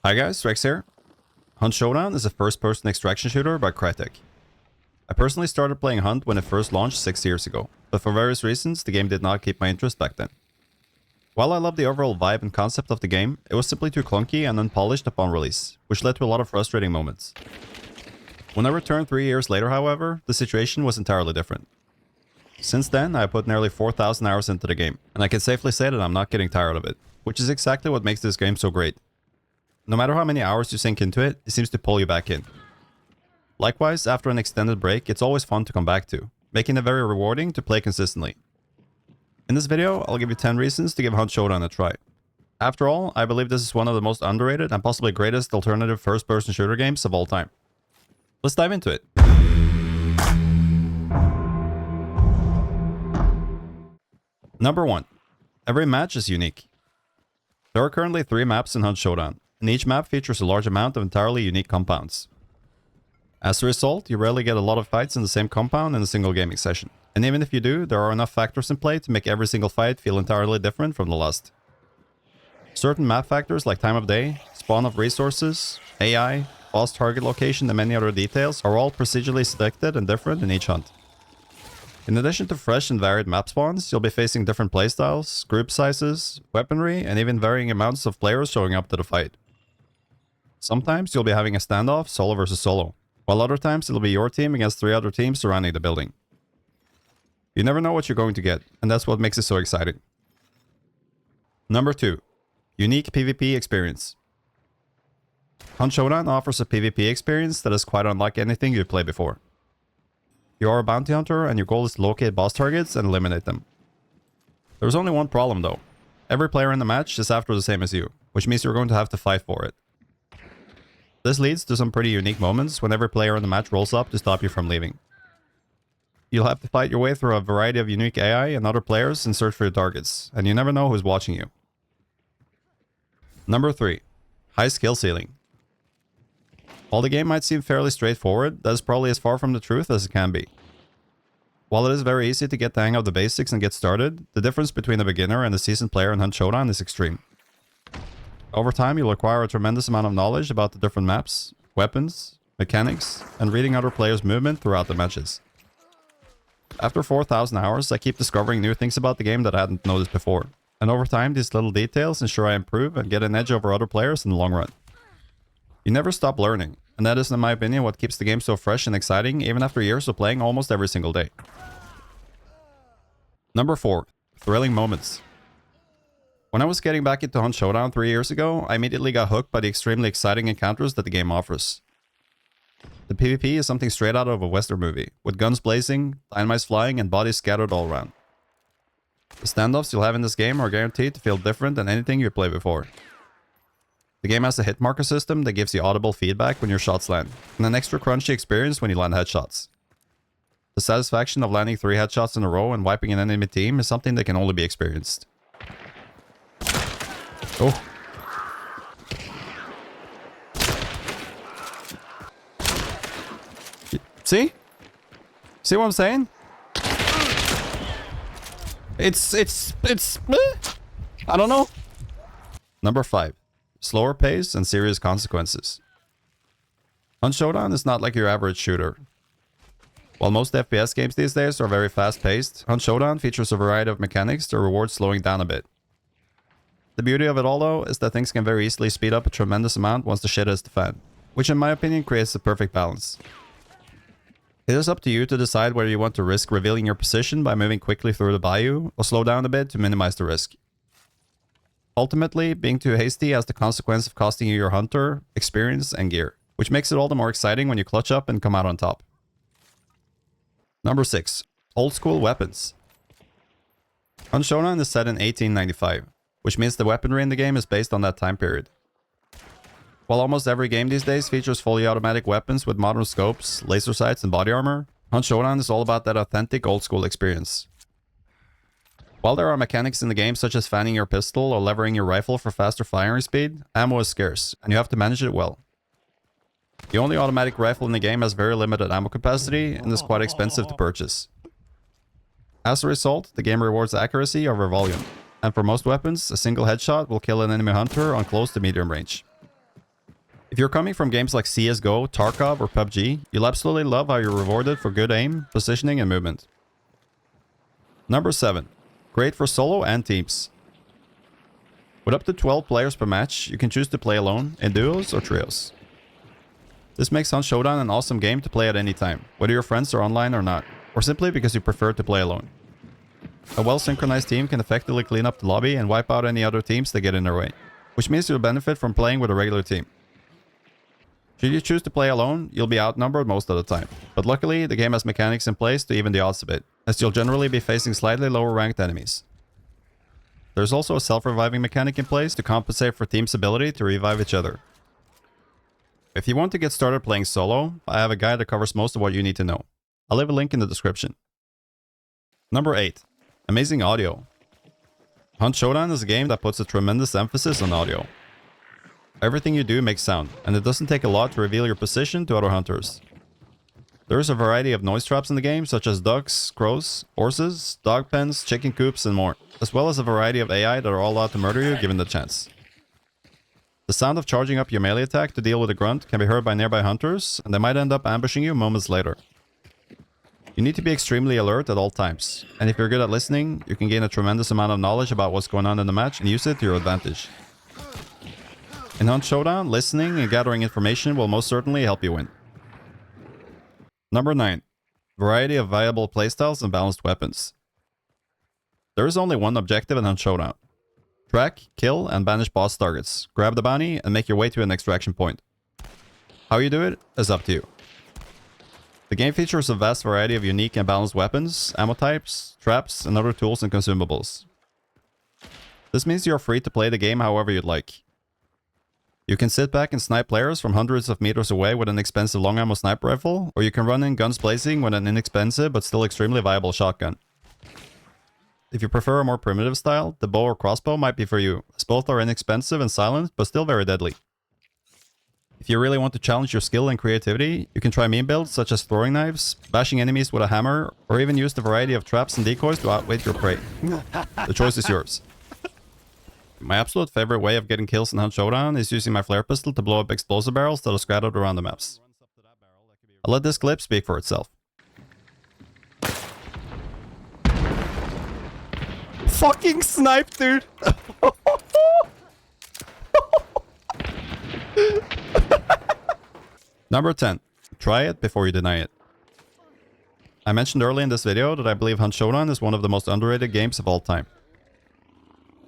Hi guys, Rex here. Hunt Showdown is a first-person extraction shooter by Crytek. I personally started playing Hunt when it first launched 6 years ago, but for various reasons the game did not keep my interest back then. While I loved the overall vibe and concept of the game, it was simply too clunky and unpolished upon release, which led to a lot of frustrating moments. When I returned 3 years later, however, the situation was entirely different. Since then, I have put nearly 4,000 hours into the game, and I can safely say that I'm not getting tired of it, which is exactly what makes this game so great. No matter how many hours you sink into it, it seems to pull you back in. Likewise, after an extended break, it's always fun to come back to, making it very rewarding to play consistently. In this video, I'll give you 10 reasons to give Hunt Showdown a try. After all, I believe this is one of the most underrated and possibly greatest alternative first-person shooter games of all time. Let's dive into it. Number 1. Every match is unique. There are currently 3 maps in Hunt Showdown, and each map features a large amount of entirely unique compounds. As a result, you rarely get a lot of fights in the same compound in a single gaming session. And even if you do, there are enough factors in play to make every single fight feel entirely different from the last. Certain map factors like time of day, spawn of resources, AI, boss target location, and many other details are all procedurally selected and different in each hunt. In addition to fresh and varied map spawns, you'll be facing different playstyles, group sizes, weaponry, and even varying amounts of players showing up to the fight. Sometimes you'll be having a standoff solo versus solo, while other times it'll be your team against 3 other teams surrounding the building. You never know what you're going to get, and that's what makes it so exciting. Number 2. Unique PvP experience. Hunt Showdown offers a PvP experience that is quite unlike anything you've played before. You are a bounty hunter and your goal is to locate boss targets and eliminate them. There's only one problem though. Every player in the match is after the same as you, which means you're going to have to fight for it. This leads to some pretty unique moments when every player in the match rolls up to stop you from leaving. You'll have to fight your way through a variety of unique AI and other players and search for your targets, and you never know who's watching you. Number 3. High skill ceiling. While the game might seem fairly straightforward, that is probably as far from the truth as it can be. While it is very easy to get the hang of the basics and get started, the difference between a beginner and a seasoned player in Hunt Showdown is extreme. Over time, you'll acquire a tremendous amount of knowledge about the different maps, weapons, mechanics, and reading other players' movement throughout the matches. After 4,000 hours, I keep discovering new things about the game that I hadn't noticed before, and over time these little details ensure I improve and get an edge over other players in the long run. You never stop learning, and that is in my opinion what keeps the game so fresh and exciting even after years of playing almost every single day. Number 4. Thrilling moments. When I was getting back into Hunt Showdown 3 years ago, I immediately got hooked by the extremely exciting encounters that the game offers. The PvP is something straight out of a western movie, with guns blazing, dynamites flying, and bodies scattered all around. The standoffs you'll have in this game are guaranteed to feel different than anything you've played before. The game has a hit marker system that gives you audible feedback when your shots land, and an extra crunchy experience when you land headshots. The satisfaction of landing 3 headshots in a row and wiping an enemy team is something that can only be experienced. Oh. See? See what I'm saying? It's I don't know. Number 5. Slower pace and serious consequences. Hunt Showdown is not like your average shooter. While most FPS games these days are very fast-paced, Hunt Showdown features a variety of mechanics to reward slowing down a bit. The beauty of it all though is that things can very easily speed up a tremendous amount once the shit hits the fan, which in my opinion creates the perfect balance. It is up to you to decide whether you want to risk revealing your position by moving quickly through the Bayou, or slow down a bit to minimize the risk. Ultimately, being too hasty has the consequence of costing you your hunter, experience, and gear, which makes it all the more exciting when you clutch up and come out on top. Number 6. Old school weapons. Hunt Showdown is set in 1895, which means the weaponry in the game is based on that time period. While almost every game these days features fully automatic weapons with modern scopes, laser sights, and body armor, Hunt Showdown is all about that authentic old school experience. While there are mechanics in the game such as fanning your pistol or levering your rifle for faster firing speed, ammo is scarce, and you have to manage it well. The only automatic rifle in the game has very limited ammo capacity and is quite expensive to purchase. As a result, the game rewards accuracy over volume, and for most weapons, a single headshot will kill an enemy hunter on close to medium range. If you're coming from games like CSGO, Tarkov, or PUBG, you'll absolutely love how you're rewarded for good aim, positioning, and movement. Number 7. Great for solo and teams. With up to 12 players per match, you can choose to play alone, in duos, or trios. This makes Hunt Showdown an awesome game to play at any time, whether your friends are online or not, or simply because you prefer to play alone. A well-synchronized team can effectively clean up the lobby and wipe out any other teams that get in their way, which means you'll benefit from playing with a regular team. Should you choose to play alone, you'll be outnumbered most of the time, but luckily the game has mechanics in place to even the odds a bit, as you'll generally be facing slightly lower ranked enemies. There's also a self-reviving mechanic in place to compensate for teams' ability to revive each other. If you want to get started playing solo, I have a guide that covers most of what you need to know. I'll leave a link in the description. Number 8. Amazing audio. Hunt Showdown is a game that puts a tremendous emphasis on audio. Everything you do makes sound, and it doesn't take a lot to reveal your position to other hunters. There is a variety of noise traps in the game, such as ducks, crows, horses, dog pens, chicken coops, and more, as well as a variety of AI that are all out to murder you given the chance. The sound of charging up your melee attack to deal with a grunt can be heard by nearby hunters, and they might end up ambushing you moments later. You need to be extremely alert at all times, and if you're good at listening, you can gain a tremendous amount of knowledge about what's going on in the match and use it to your advantage. In Hunt Showdown, listening and gathering information will most certainly help you win. Number 9. Variety of viable playstyles and balanced weapons. There is only one objective in Hunt Showdown. Track, kill, and banish boss targets. Grab the bounty and make your way to an extraction point. How you do it is up to you. The game features a vast variety of unique and balanced weapons, ammo types, traps, and other tools and consumables. This means you're free to play the game however you'd like. You can sit back and snipe players from hundreds of meters away with an expensive long ammo sniper rifle, or you can run in guns blazing with an inexpensive but still extremely viable shotgun. If you prefer a more primitive style, the bow or crossbow might be for you, as both are inexpensive and silent, but still very deadly. If you really want to challenge your skill and creativity, you can try meme builds such as throwing knives, bashing enemies with a hammer, or even use the variety of traps and decoys to outwit your prey. The choice is yours. My absolute favorite way of getting kills in Hunt Showdown is using my flare pistol to blow up explosive barrels that are scattered around the maps. I'll let this clip speak for itself. Fucking snipe, dude! Number 10. Try it before you deny it. I mentioned earlier in this video that I believe Hunt Showdown is one of the most underrated games of all time.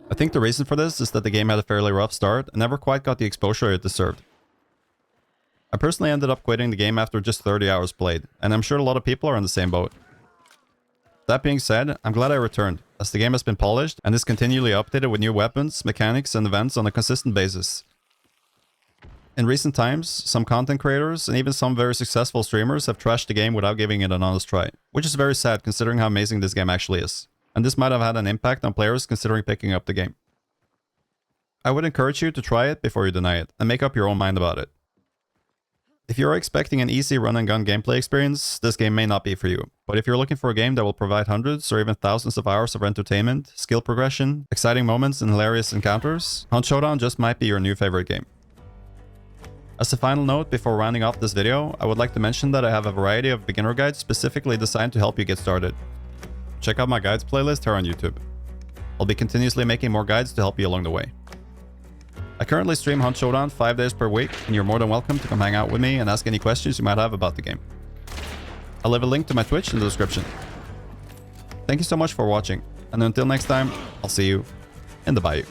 I think the reason for this is that the game had a fairly rough start and never quite got the exposure it deserved. I personally ended up quitting the game after just 30 hours played, and I'm sure a lot of people are in the same boat. That being said, I'm glad I returned, as the game has been polished and is continually updated with new weapons, mechanics, and events on a consistent basis. In recent times, some content creators and even some very successful streamers have trashed the game without giving it an honest try, which is very sad considering how amazing this game actually is. And this might have had an impact on players considering picking up the game. I would encourage you to try it before you deny it, and make up your own mind about it. If you're expecting an easy run-and-gun gameplay experience, this game may not be for you. But if you're looking for a game that will provide hundreds or even thousands of hours of entertainment, skill progression, exciting moments, and hilarious encounters, Hunt Showdown just might be your new favorite game. As a final note before rounding off this video, I would like to mention that I have a variety of beginner guides specifically designed to help you get started. Check out my guides playlist here on YouTube. I'll be continuously making more guides to help you along the way. I currently stream Hunt Showdown 5 days per week, and you're more than welcome to come hang out with me and ask any questions you might have about the game. I'll leave a link to my Twitch in the description. Thank you so much for watching, and until next time, I'll see you in the Bayou.